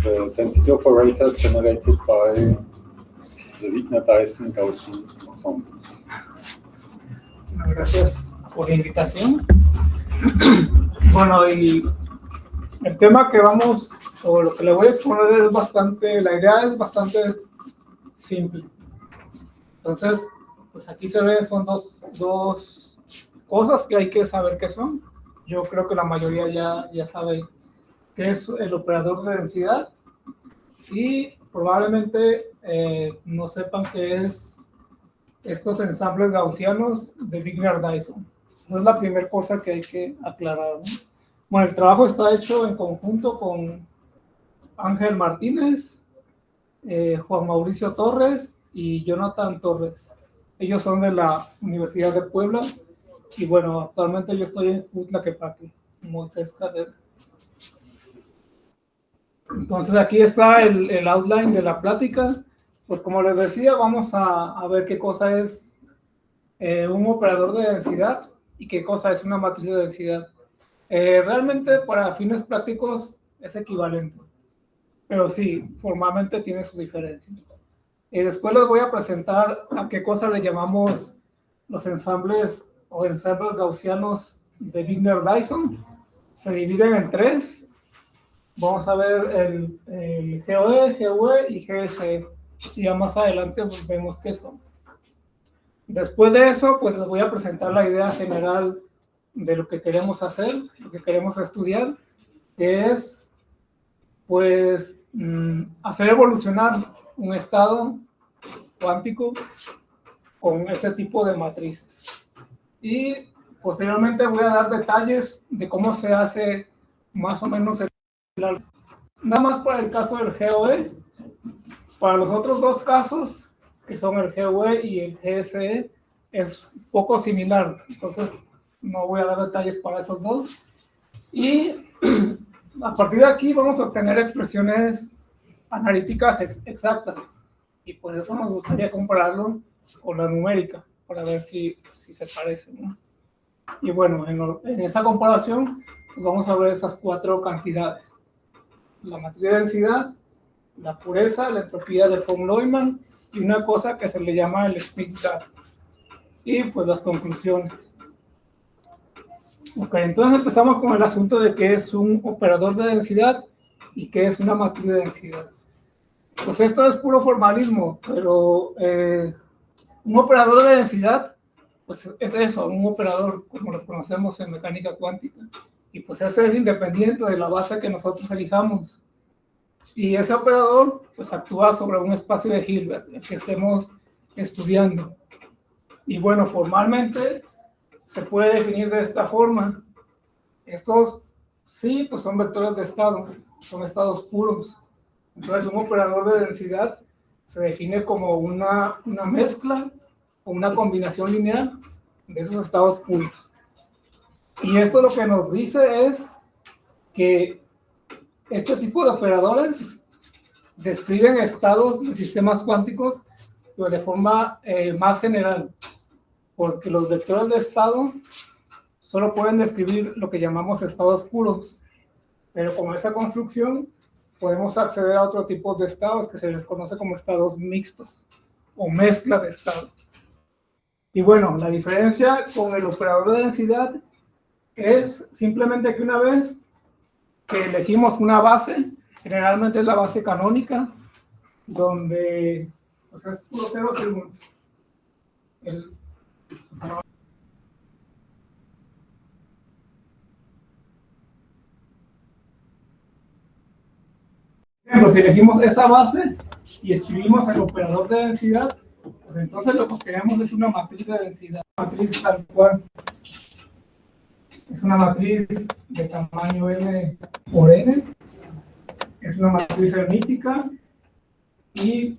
the density operator generated by the Wigner-Dyson Gaussian ensembles. Gracias por la invitación. Bueno, y el tema que vamos, o lo que le voy a exponer es bastante, la idea es bastante simple. Entonces, pues aquí se ve, son dos cosas que hay que saber qué son. Yo creo que la mayoría ya sabe qué es el operador de densidad y probablemente no sepan qué es estos ensambles gaussianos de Wigner-Dyson. Esa es la primera cosa que hay que aclarar, ¿no? Bueno, el trabajo está hecho en conjunto con Ángel Martínez, Juan Mauricio Torres y Jonathan Torres. Ellos son de la Universidad de Puebla y bueno, actualmente yo estoy en Tlaquepaque, Moisés Carrera. Entonces aquí está el outline de la plática. Pues como les decía, vamos a ver qué cosa es un operador de densidad y qué cosa es una matriz de densidad. Realmente para fines prácticos es equivalente, pero sí, formalmente tiene sus diferencias. Después les voy a presentar a qué cosa le llamamos los ensambles o ensambles gaussianos de Wigner-Dyson. Se dividen en tres. Vamos a ver el GOE, GUE y GSE. Y ya más adelante pues, vemos qué son. Después de eso, pues les voy a presentar la idea general de lo que queremos hacer, lo que queremos estudiar, que es, pues, hacer evolucionar un estado cuántico con ese tipo de matrices. Y posteriormente voy a dar detalles de cómo se hace más o menos nada más para el caso del GOE. Para los otros dos casos, que son el GUE y el GSE, es un poco similar. Entonces, no voy a dar detalles para esos dos. Y a partir de aquí vamos a obtener expresiones analíticas exactas. Y pues eso nos gustaría compararlo con la numérica, para ver si se parece, ¿no? Y bueno, en esa comparación, pues vamos a ver esas cuatro cantidades. La matriz de densidad, la pureza, la entropía de von Neumann y una cosa que se le llama el Schmidt-Dart. Y pues las conclusiones. Ok, entonces empezamos con el asunto de qué es un operador de densidad y qué es una matriz de densidad. Pues esto es puro formalismo, pero un operador de densidad, pues es eso, un operador como los conocemos en mecánica cuántica. Y pues ese es independiente de la base que nosotros elijamos. Y ese operador pues actúa sobre un espacio de Hilbert, el que estemos estudiando. Y bueno, formalmente se puede definir de esta forma. Estos sí, pues son vectores de estado, son estados puros. Entonces un operador de densidad se define como una mezcla o una combinación lineal de esos estados puros. Y esto lo que nos dice es que este tipo de operadores describen estados de sistemas cuánticos pero de forma más general, porque los vectores de estado solo pueden describir lo que llamamos estados puros, pero con esta construcción podemos acceder a otro tipo de estados que se les conoce como estados mixtos o mezcla de estados. Y bueno, la diferencia con el operador de densidad es simplemente que una vez que elegimos una base, generalmente es la base canónica, donde pues, es puro cero según si elegimos esa base y escribimos el operador de densidad, pues entonces lo que queremos es una matriz de densidad, matriz tal cual. Es una matriz de tamaño n por n, es una matriz hermítica y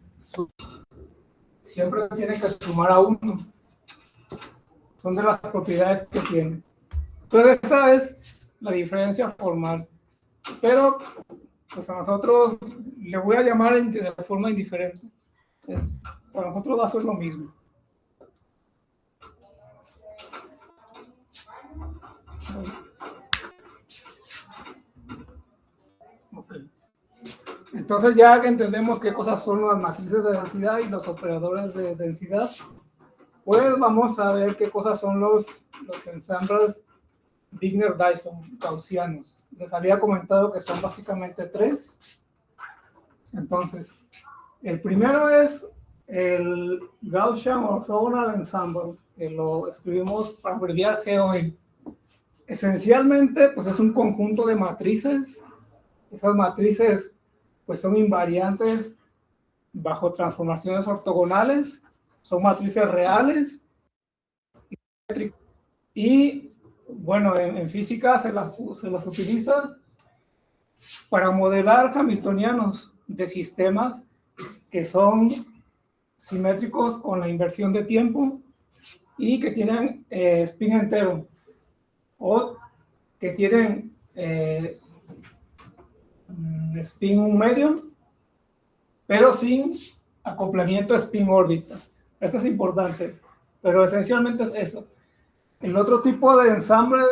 siempre tiene que sumar a 1. Son de las propiedades que tiene. Entonces esa es la diferencia formal. Pero pues a nosotros le voy a llamar de forma indiferente. Para nosotros va a ser lo mismo. Okay. Entonces ya que entendemos qué cosas son las matrices de densidad y los operadores de densidad, pues vamos a ver qué cosas son los ensembles Wigner-Dyson gaussianos. Les había comentado que son básicamente 3. Entonces, el primero es el Gaussian Orthogonal Ensemble, que lo escribimos para abreviar GOE. Esencialmente, pues es un conjunto de matrices. Esas matrices pues son invariantes bajo transformaciones ortogonales, son matrices reales y bueno, en física se las utiliza para modelar hamiltonianos de sistemas que son simétricos con la inversión de tiempo y que tienen spin entero o que tienen spin 1 medio, pero sin acoplamiento spin órbita. Esto es importante, pero esencialmente es eso. El otro tipo de ensamble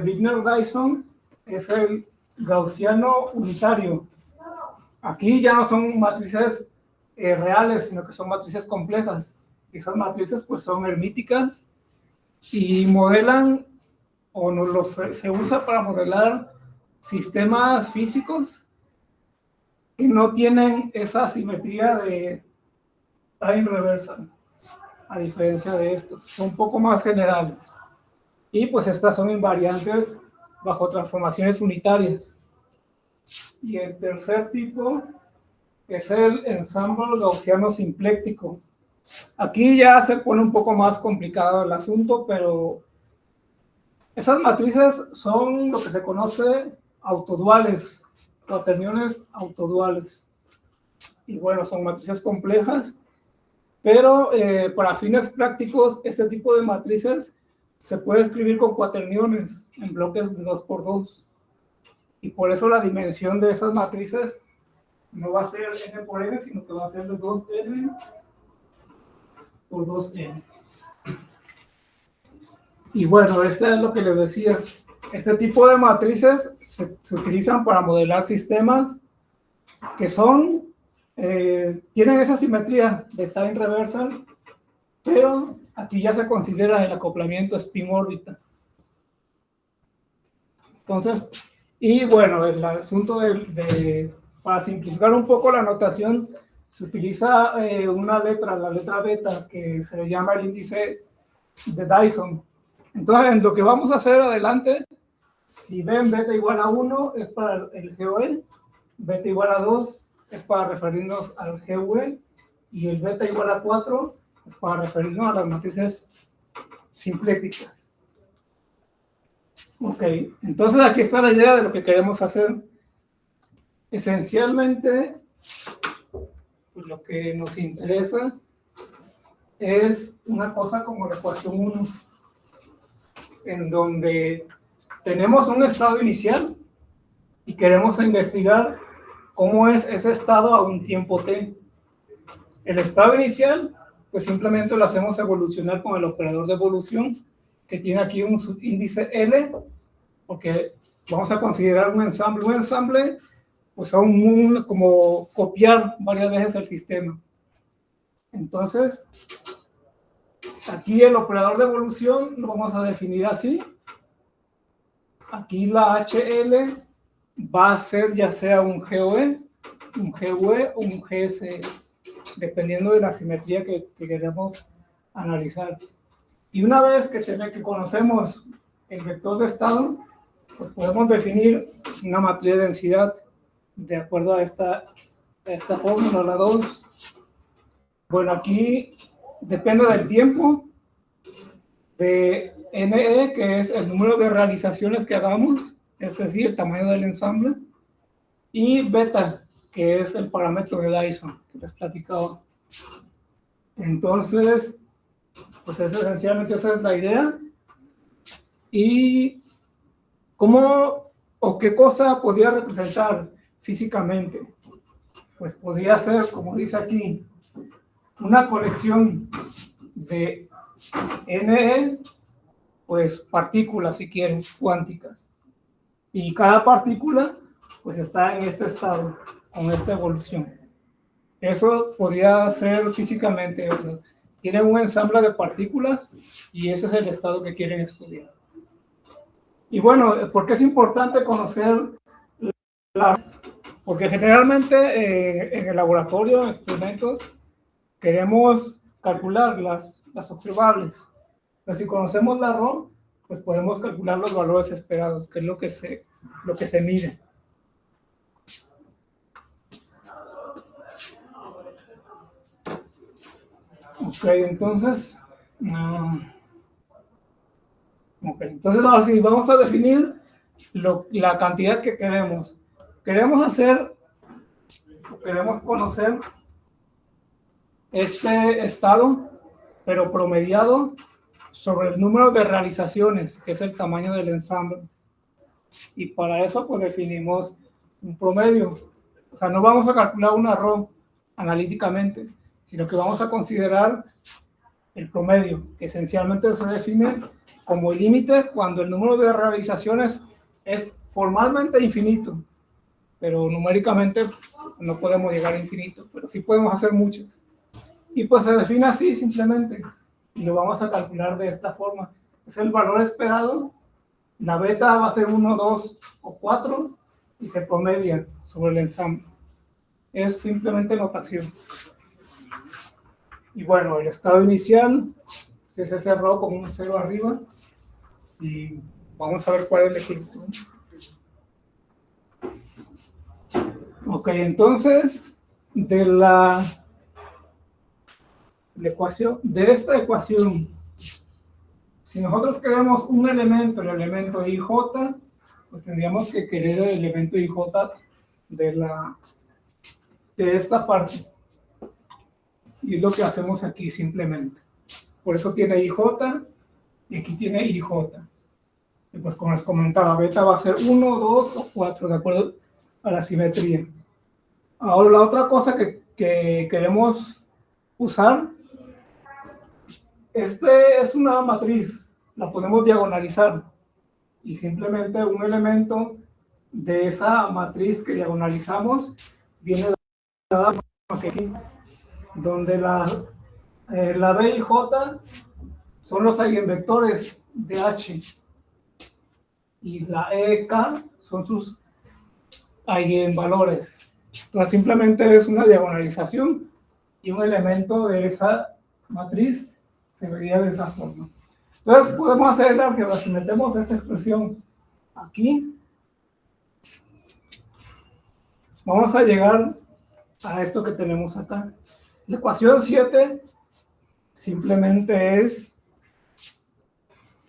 Wigner-Dyson es el gaussiano unitario. Aquí ya no son matrices reales, sino que son matrices complejas. Esas matrices pues son hermíticas y modelan, o no, se usa para modelar sistemas físicos que no tienen esa simetría de time reversal, a diferencia de estos. Son un poco más generales. Y pues estas son invariantes bajo transformaciones unitarias. Y el tercer tipo es el ensamble gaussiano simpléctico. Aquí ya se pone un poco más complicado el asunto, pero esas matrices son lo que se conoce autoduales, cuaterniones autoduales. Y bueno, son matrices complejas, pero para fines prácticos, este tipo de matrices se puede escribir con cuaterniones en bloques de 2×2. Y por eso la dimensión de esas matrices no va a ser n por n, sino que va a ser de 2n por 2n. Y bueno, esto es lo que les decía. Este tipo de matrices se utilizan para modelar sistemas que son, tienen esa simetría de time reversal, pero aquí ya se considera el acoplamiento spin órbita. Entonces, y bueno, el asunto para simplificar un poco la notación, se utiliza una letra, la letra beta, que se le llama el índice de Dyson. Entonces, en lo que vamos a hacer adelante, si ven beta igual a 1 es para el GOE, beta igual a 2 es para referirnos al GUE, y el beta igual a 4 es para referirnos a las matrices simplécticas. Ok, entonces aquí está la idea de lo que queremos hacer. Esencialmente, pues lo que nos interesa es una cosa como la ecuación 1, en donde tenemos un estado inicial y queremos investigar cómo es ese estado a un tiempo t. El estado inicial, pues simplemente lo hacemos evolucionar con el operador de evolución, que tiene aquí un subíndice L, porque vamos a considerar un ensamble. Un ensamble, pues son como copiar varias veces el sistema. Entonces, aquí el operador de evolución lo vamos a definir así. Aquí la HL va a ser ya sea un GOE, un GUE o un GSE, dependiendo de la simetría que queramos analizar. Y una vez que conocemos el vector de estado, pues podemos definir una matriz de densidad de acuerdo a esta fórmula, la 2. Bueno, aquí depende del tiempo, de NE, que es el número de realizaciones que hagamos, es decir, el tamaño del ensamble, y beta, que es el parámetro de Dyson que les platicaba. Entonces, pues esencialmente esa es la idea. ¿Y cómo o qué cosa podría representar físicamente? Pues podría ser, como dice aquí, una colección de NE, pues partículas, si quieren, cuánticas. Y cada partícula, pues está en este estado. con esta evolución. Eso podría ser físicamente, ¿verdad? Tienen un ensamble de partículas y ese es el estado que quieren estudiar. Y bueno, ¿por qué es importante conocer porque generalmente en el laboratorio, en experimentos, queremos calcular las observables. Pero si conocemos la ROM, pues podemos calcular los valores esperados, que es lo que se mide. Ok, entonces, ahora sí, vamos a definir la cantidad que queremos. Queremos conocer este estado, pero promediado sobre el número de realizaciones, que es el tamaño del ensamble. Y para eso, pues definimos un promedio. O sea, no vamos a calcular una ROM analíticamente, sino que vamos a considerar el promedio, que esencialmente se define como el límite cuando el número de realizaciones es formalmente infinito, pero numéricamente no podemos llegar a infinito, pero sí podemos hacer muchas. Y pues se define así simplemente, y lo vamos a calcular de esta forma. Es el valor esperado, la beta va a ser 1, 2 o 4, y se promedia sobre el ensamble. Es simplemente notación. Y bueno, el estado inicial se cerró con un 0 arriba, y vamos a ver cuál es el ejemplo. Ok, entonces, de esta ecuación, si nosotros queremos un elemento, el elemento IJ, pues tendríamos que querer el elemento IJ de esta parte. Y es lo que hacemos aquí simplemente. Por eso tiene IJ y aquí tiene IJ. Y pues como les comentaba, beta va a ser 1, 2 o 4, de acuerdo a la simetría. Ahora la otra cosa que queremos usar, es una matriz, la podemos diagonalizar y simplemente un elemento de esa matriz que diagonalizamos viene dada aquí, donde la B y J son los eigenvectores de H y la E y K son sus eigenvalores. Entonces simplemente es una diagonalización y un elemento de esa matriz se vería de esa forma. Entonces podemos hacer el álgebra. Si metemos esta expresión aquí, vamos a llegar a esto que tenemos acá. La ecuación 7 simplemente es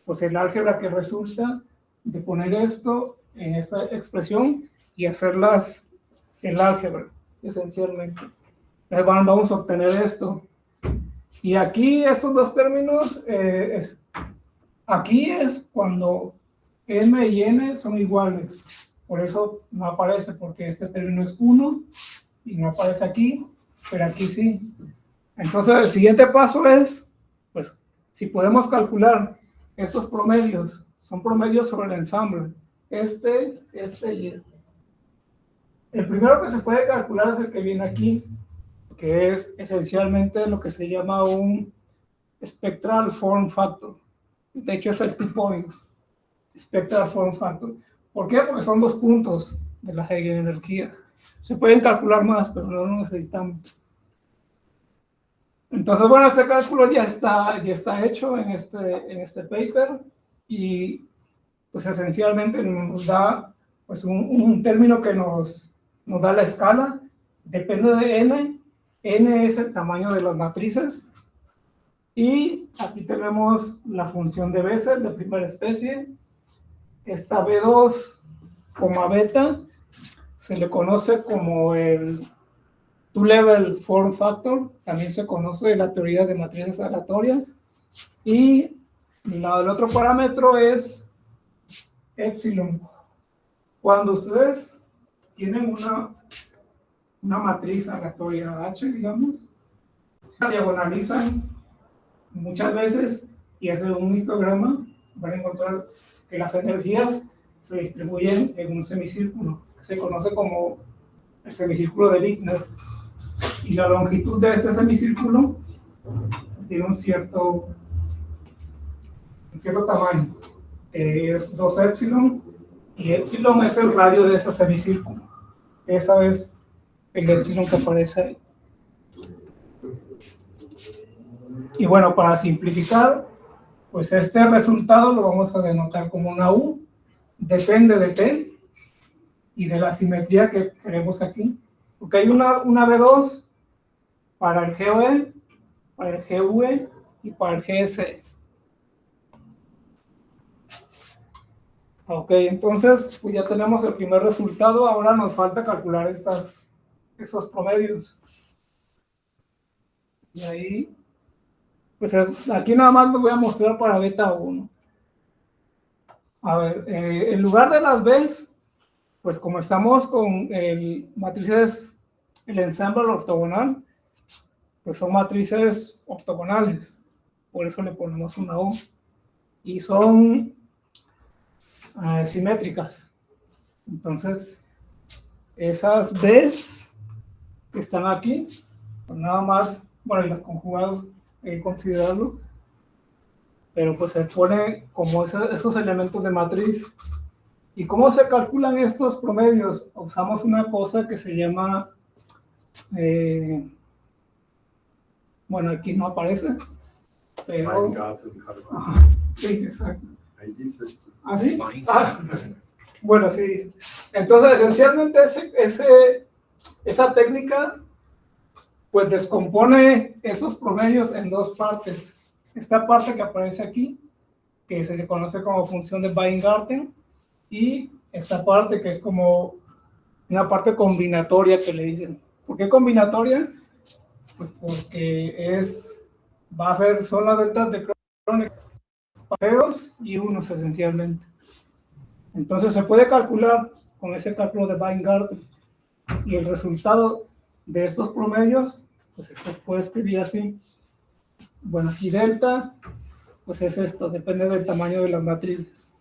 pues el álgebra que resulta de poner esto en esta expresión y hacerlas el álgebra, esencialmente. Entonces vamos a obtener esto. Y aquí estos dos términos, aquí es cuando m y n son iguales. Por eso no aparece, porque este término es 1 y no aparece aquí, pero aquí sí. Entonces el siguiente paso es, pues, si podemos calcular estos promedios, son promedios sobre el ensamble, este y este. El primero que se puede calcular es el que viene aquí, que es esencialmente lo que se llama un spectral form factor. De hecho es el tipo spectral form factor. ¿Por qué? Porque son 2 puntos de las eigenenergías. Se pueden calcular más, pero no lo necesitamos. Entonces, bueno, este cálculo ya está hecho en este paper y pues esencialmente nos da pues un término que nos da la escala, depende de n es el tamaño de las matrices, y aquí tenemos la función de Bessel de primera especie. Esta B2, beta, se le conoce como el two-level form factor, también se conoce la teoría de matrices aleatorias, y el otro parámetro es epsilon. Cuando ustedes tienen una matriz aleatoria H, digamos, la diagonalizan muchas veces y hacen un histograma, van a encontrar que las energías se distribuyen en un semicírculo, que se conoce como el semicírculo de Wigner. Y la longitud de este semicírculo tiene un cierto tamaño, es 2 epsilon, y epsilon es el radio de ese semicírculo. Esa es el epsilon que aparece ahí. Y bueno, para simplificar, pues este resultado lo vamos a denotar como una U, depende de T y de la simetría que queremos aquí. Porque hay una V2 para el GOE, para el GUE y para el GSE. Ok, entonces pues ya tenemos el primer resultado. Ahora nos falta calcular esos promedios. Y ahí, pues aquí nada más lo voy a mostrar para beta 1. A ver, en lugar de las B's, pues como estamos con matrices, el ensamble ortogonal, pues son matrices ortogonales. Por eso le ponemos una O. Y son simétricas. Entonces, esas B's que están aquí, pues nada más, bueno, y las conjugados hay que considerarlo, pero pues se pone como esos elementos de matriz. ¿Y cómo se calculan estos promedios? Usamos una cosa que se llama, bueno, aquí no aparece, pero... Ajá, sí, exacto. Ahí dice. ¿Ah, sí? Ah, bueno, sí. Entonces, esencialmente esa técnica pues descompone esos promedios en 2 partes. Esta parte que aparece aquí, que se le conoce como función de Weingarten, y esta parte que es como una parte combinatoria que le dicen. ¿Por qué combinatoria? Pues porque va a haber son las deltas de Kronecker, ceros y unos esencialmente. Entonces se puede calcular con ese cálculo de Weingarten, y el resultado de estos promedios, pues se puede escribir así. Bueno, aquí delta, pues es esto, depende del tamaño de las matrices.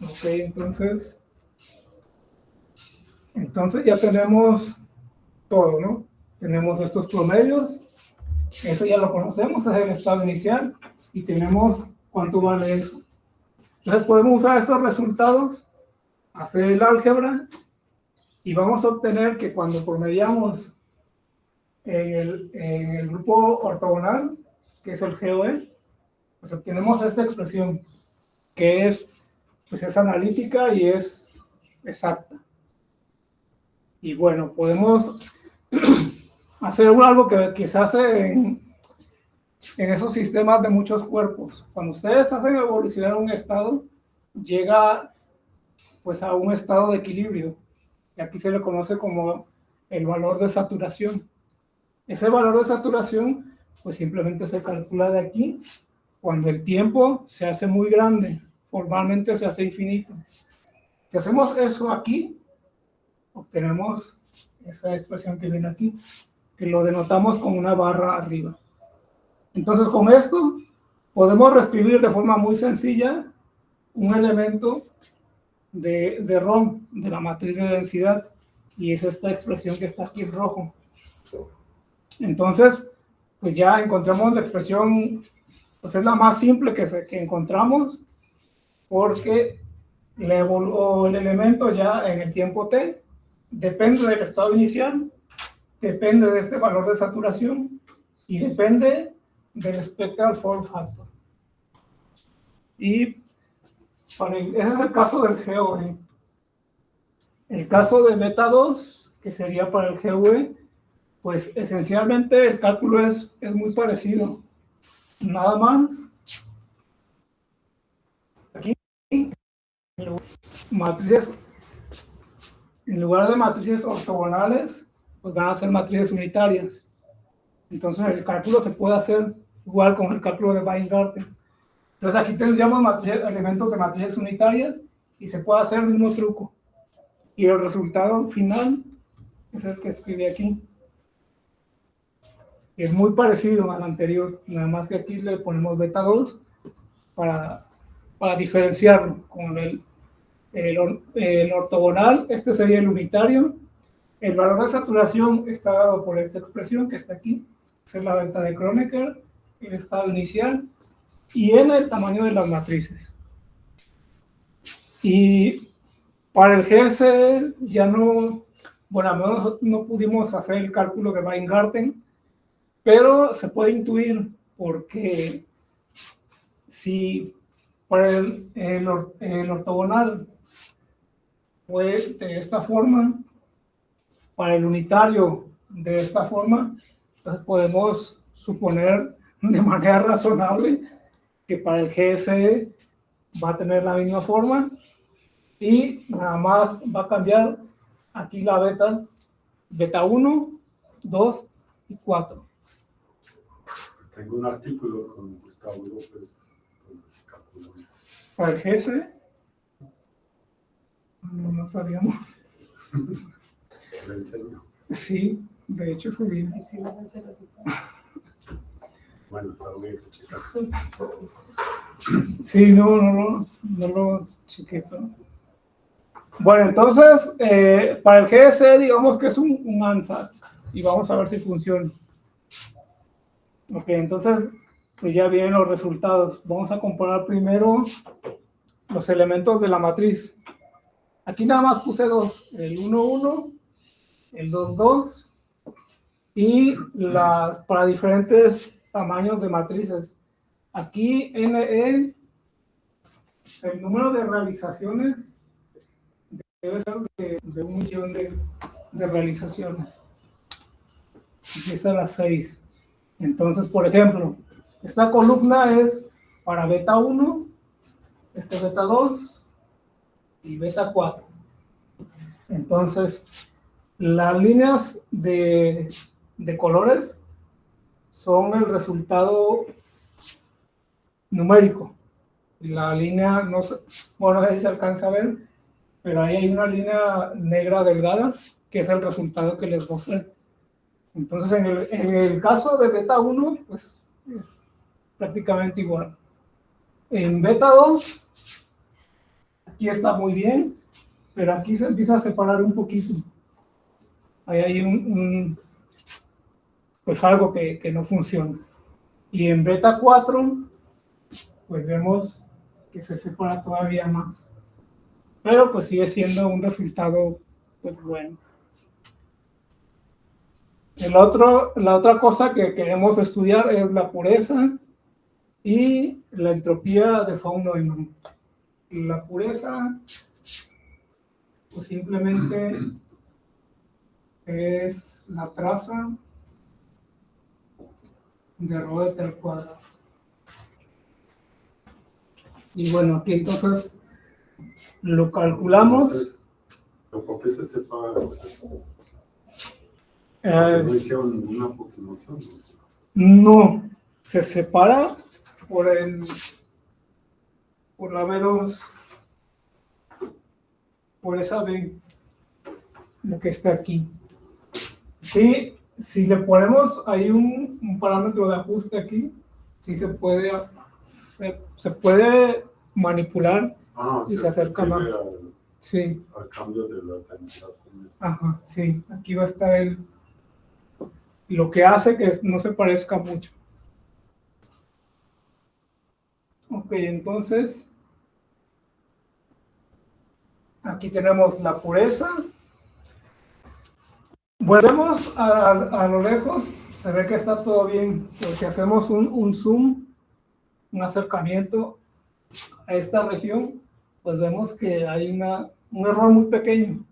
Ok, entonces ya tenemos todo, ¿no? Tenemos estos promedios, eso ya lo conocemos, es el estado inicial, y tenemos cuánto vale eso. Entonces podemos usar estos resultados, hacer el álgebra, y vamos a obtener que cuando promediamos en el grupo ortogonal, que es el GOE, pues obtenemos esta expresión, que pues es analítica y es exacta. Y bueno, podemos hacer algo que se hace en esos sistemas de muchos cuerpos. Cuando ustedes hacen evolucionar un estado, llega pues a un estado de equilibrio, y aquí se le conoce como el valor de saturación. Ese valor de saturación pues simplemente se calcula de aquí cuando el tiempo se hace muy grande, formalmente se hace infinito. Si hacemos eso aquí, obtenemos esa expresión que viene aquí, que lo denotamos con una barra arriba. Entonces con esto podemos reescribir de forma muy sencilla un elemento de ROM, de la matriz de densidad, y es esta expresión que está aquí en rojo. Entonces, pues ya encontramos la expresión, pues es la más simple que encontramos, porque el elemento ya en el tiempo t depende del estado inicial, depende de este valor de saturación y depende del spectral form factor. Y ese es el caso del GOE. El caso de beta 2, que sería para el GUE, pues esencialmente el cálculo es muy parecido. Nada más, aquí, matrices, en lugar de matrices ortogonales, pues van a ser matrices unitarias. Entonces el cálculo se puede hacer igual con el cálculo de Weingarten. Entonces aquí tendríamos elementos de matrices unitarias y se puede hacer el mismo truco. Y el resultado final es el que escribí aquí. Es muy parecido al anterior, nada más que aquí le ponemos beta 2 para diferenciarlo con el ortogonal, este sería el unitario. El valor de saturación está dado por esta expresión que está aquí, esa es la delta de Kronecker, el estado inicial, y n el tamaño de las matrices. Y para el GSE ya no, bueno, a menos no pudimos hacer el cálculo de Weingarten, pero se puede intuir porque si para el ortogonal fue de esta forma, para el unitario de esta forma, entonces podemos suponer de manera razonable que para el GSE va a tener la misma forma y nada más va a cambiar aquí la beta 1, 2 y 4. Tengo un artículo con Gustavo López calculando. ¿Para el GSE? No sabíamos. Le enseño. Sí, de hecho fue bien. Bueno, está bien que checar. Sí, no lo chequé. Pero... Bueno, entonces, para el GSE, digamos que es un ANSAT. Y vamos a ver si funciona. Ok, entonces, pues ya vienen los resultados. Vamos a comparar primero los elementos de la matriz. Aquí nada más puse dos, el 1, 1, el 2, 2, y para diferentes tamaños de matrices. Aquí NE, el número de realizaciones debe ser de 1 millón de realizaciones. Empieza a las 6. Entonces, por ejemplo, esta columna es para beta 1, este beta 2 y beta 4. Entonces, las líneas de colores son el resultado numérico. Y la línea, no sé, bueno, no sé si se alcanza a ver, pero ahí hay una línea negra delgada que es el resultado que les mostré. Entonces, en el caso de beta 1, pues es prácticamente igual. En beta 2, aquí está muy bien, pero aquí se empieza a separar un poquito. Ahí hay pues algo que no funciona. Y en beta 4, pues vemos que se separa todavía más. Pero pues sigue siendo un resultado pues bueno. La otra cosa que queremos estudiar es la pureza y la entropía de von Neumann. La pureza, pues simplemente es la traza de Rödel al cuadrado. Y bueno, aquí entonces lo calculamos. ¿Por qué se separa? No hicieron ninguna aproximación. No, se separa por la B2, por esa B, lo que está aquí. Sí, si le ponemos ahí un parámetro de ajuste aquí, sí se puede manipular y se acerca más. Sí. Al cambio de la densidad. Ajá, sí, aquí va a estar lo que hace que no se parezca mucho. Ok, entonces aquí tenemos la pureza. Volvemos a lo lejos, se ve que está todo bien, porque hacemos un zoom, un acercamiento a esta región, pues vemos que hay un error muy pequeño,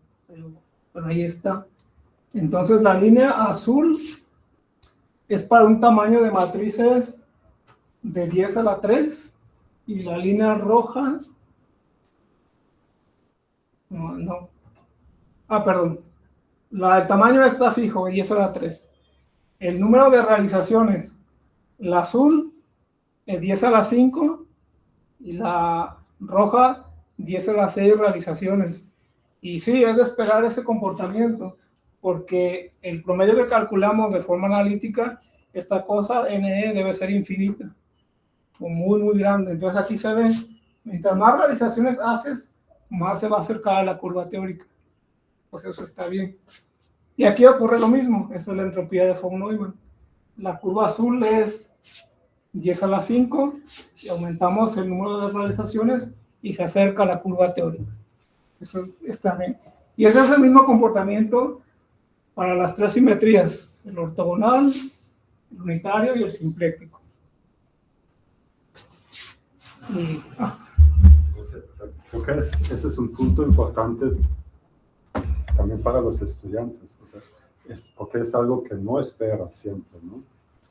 pero ahí está. Entonces la línea azul es para un tamaño de matrices de 10 a la 3 y la línea roja, perdón, el tamaño está fijo, 10 a la 3. El número de realizaciones, la azul es 10 a la 5 y la roja 10 a las 6 realizaciones. Y sí, es de esperar ese comportamiento, porque el promedio que calculamos de forma analítica, esta cosa NE debe ser infinita, o muy, muy grande. Entonces aquí se ve, mientras más realizaciones haces, más se va a acercar a la curva teórica. Pues eso está bien. Y aquí ocurre lo mismo, esa es la entropía de von Neumann. La curva azul es 10 a la 5 y aumentamos el número de realizaciones y se acerca a la curva teórica. Eso está bien. Y ese es el mismo comportamiento para las tres simetrías, el ortogonal, el unitario y el simpléctico. Y, Creo que ese es un punto importante también para los estudiantes, o sea, porque es algo que no esperas siempre, ¿no?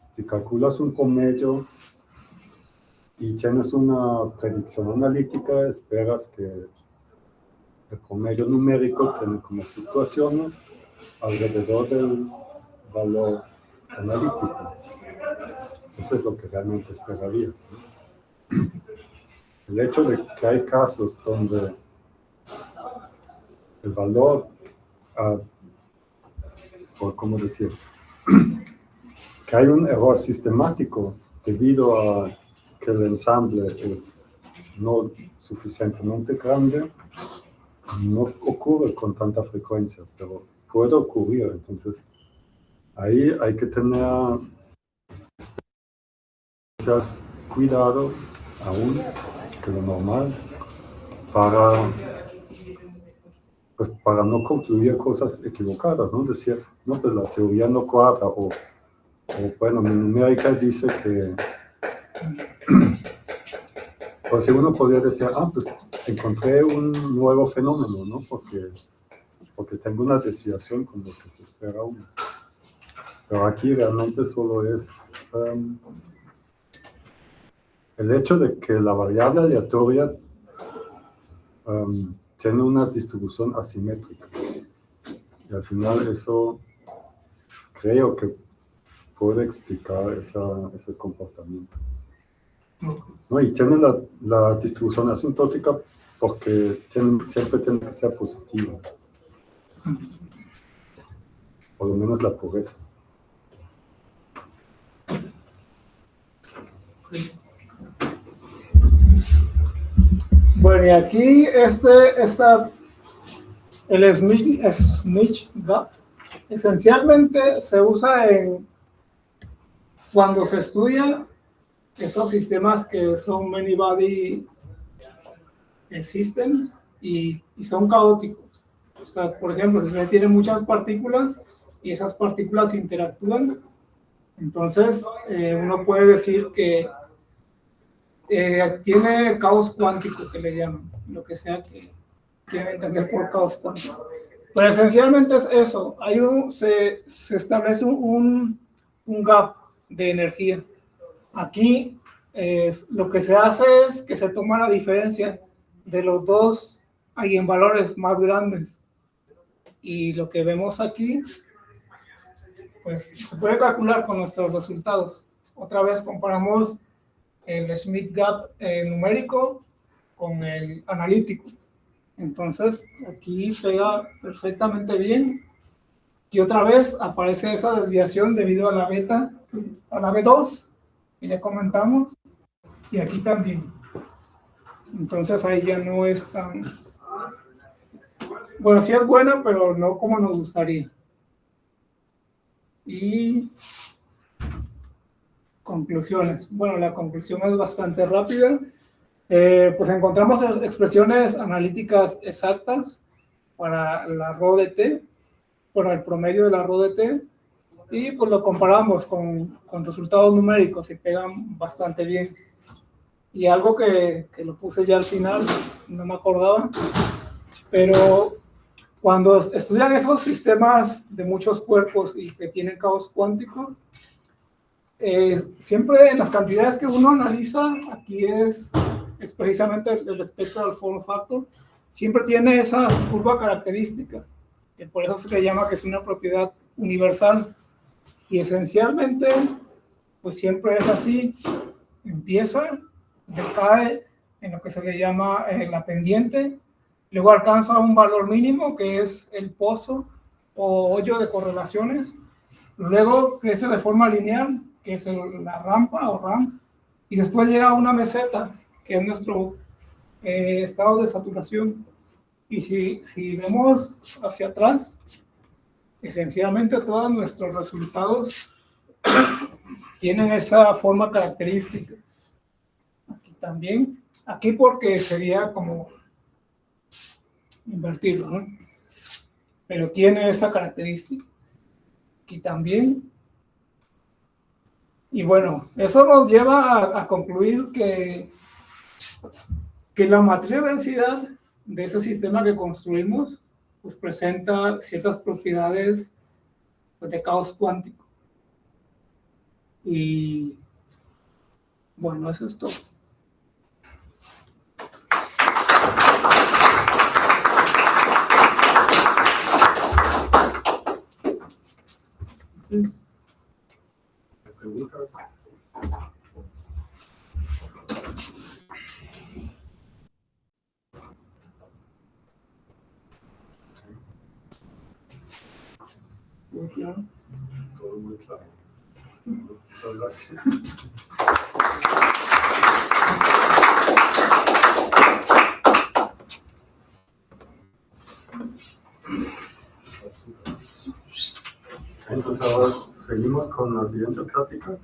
Si calculas un promedio y tienes una predicción analítica, esperas que el promedio numérico tiene como fluctuaciones alrededor del valor analítico. Eso es lo que realmente esperarías, ¿no? El hecho de que hay casos donde el valor, o cómo decir, que hay un error sistemático debido a que el ensamble es no suficientemente grande, no ocurre con tanta frecuencia, pero puede ocurrir. Entonces, ahí hay que tener cuidado aún que lo normal para no concluir cosas equivocadas, ¿no? Decir, no, pues la teoría no cuadra, o bueno, mi numérica dice que, pues uno podría decir, pues encontré un nuevo fenómeno, ¿no? Porque tengo una desviación con lo que se espera uno. Pero aquí realmente solo es el hecho de que la variable aleatoria tiene una distribución asimétrica. Y al final eso creo que puede explicar ese comportamiento. ¿No? Y tiene la distribución asintótica porque siempre tiene que ser positiva. Por lo menos la pobreza. bueno, y aquí el Schmidt gap esencialmente se usa cuando se estudia esos sistemas que son many body systems y son caóticos. O sea, por ejemplo, si se tiene muchas partículas y esas partículas interactúan, entonces uno puede decir que tiene caos cuántico, que le llaman, lo que sea que quieran entender por caos cuántico. Pero esencialmente es eso, se establece un gap de energía. Aquí lo que se hace es que se toma la diferencia de los dos eigenvalores más grandes. Y lo que vemos aquí, pues se puede calcular con nuestros resultados. Otra vez comparamos el Schmidt gap numérico con el analítico. Entonces aquí pega perfectamente bien. Y otra vez aparece esa desviación debido a la beta, a la B2, que ya comentamos, y aquí también. Entonces ahí ya no es tan... Bueno, sí es buena, pero no como nos gustaría. Y conclusiones. Bueno, la conclusión es bastante rápida. Pues encontramos expresiones analíticas exactas para la rho de t, para el promedio de la rho de t, y pues lo comparamos con resultados numéricos y pegan bastante bien. Y algo que lo puse ya al final, no me acordaba, pero cuando estudian esos sistemas de muchos cuerpos y que tienen caos cuántico, siempre en las cantidades que uno analiza, aquí es precisamente el espectro del form factor, siempre tiene esa curva característica, que por eso se le llama que es una propiedad universal. Y esencialmente, pues siempre es así, empieza, decae en lo que se le llama la pendiente, luego alcanza un valor mínimo que es el pozo o hoyo de correlaciones, luego crece de forma lineal, que es la rampa o ramp, y después llega a una meseta, que es nuestro estado de saturación. Y si vemos hacia atrás, esencialmente todos nuestros resultados tienen esa forma característica. Aquí también, aquí porque sería como invertirlo, ¿no? Pero tiene esa característica. Aquí también. Y bueno, eso nos lleva a concluir que la matriz de densidad de ese sistema que construimos pues presenta ciertas propiedades pues, de caos cuántico. Y bueno, eso es todo. Entonces, preguntas. muy claro. Todo muy claro. Muchas gracias. Entonces ahora seguimos con la siguiente plática.